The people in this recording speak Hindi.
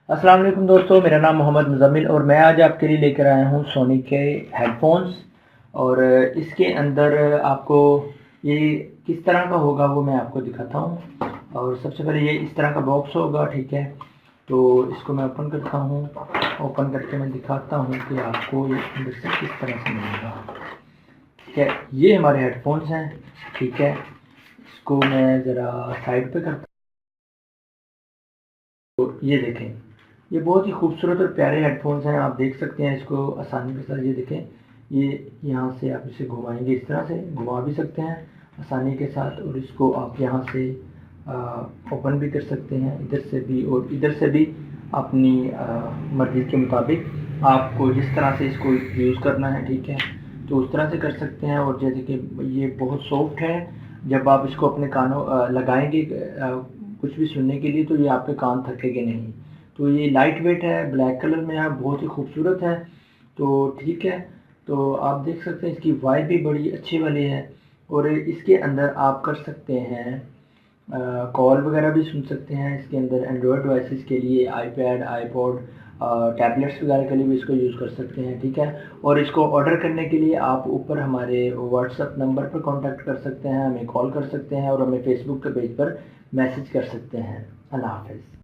अस्सलाम वालेकुम दोस्तों, मेरा नाम मोहम्मद मुज़म्मिल और मैं आज आपके लिए लेकर आया हूँ सोनी के हेडफ़ोन्स। और इसके अंदर आपको ये किस तरह का होगा वो मैं आपको दिखाता हूँ। और सबसे पहले ये इस तरह का बॉक्स होगा, ठीक है। तो इसको मैं ओपन करता हूँ, ओपन करके मैं दिखाता हूँ कि आपको ये अंदर से किस तरह से मिलेगा। ठीक है, ये हमारे हेडफ़ोन्स हैं, ठीक है। इसको मैं ज़रा साइड पे करता हूँ। तो ये देखें, ये बहुत ही खूबसूरत और प्यारे हेडफोन्स हैं। आप देख सकते हैं इसको आसानी के साथ। ये देखें, ये यहाँ से आप इसे घुमाएंगे, इस तरह से घुमा भी सकते हैं आसानी के साथ। और इसको आप यहाँ से ओपन भी कर सकते हैं, इधर से भी और इधर से भी। अपनी मर्ज़ी के मुताबिक आपको जिस तरह से इसको यूज़ करना है, ठीक है, तो उस तरह से कर सकते हैं। और जैसे कि ये बहुत सॉफ्ट है, जब आप इसको अपने कानों लगाएंगे कुछ भी सुनने के लिए, तो ये आपके कान थकेंगे नहीं। तो ये लाइट वेट है, ब्लैक कलर में है, बहुत ही खूबसूरत है। तो ठीक है, तो आप देख सकते हैं इसकी वाइब भी बड़ी अच्छी वाली है। और इसके अंदर आप कर सकते हैं कॉल वगैरह भी सुन सकते हैं। इसके अंदर एंड्रॉयड डिवाइसेस के लिए आईपैड, आईपॉड, टैबलेट्स वगैरह के लिए भी इसको यूज़ कर सकते हैं, ठीक है। और इसको ऑर्डर करने के लिए आप ऊपर हमारे व्हाट्सएप नंबर पर कांटेक्ट कर सकते हैं, हमें कॉल कर सकते हैं और हमें फेसबुक के पेज पर मैसेज कर सकते हैं। अल्लाह हाफ़िज़।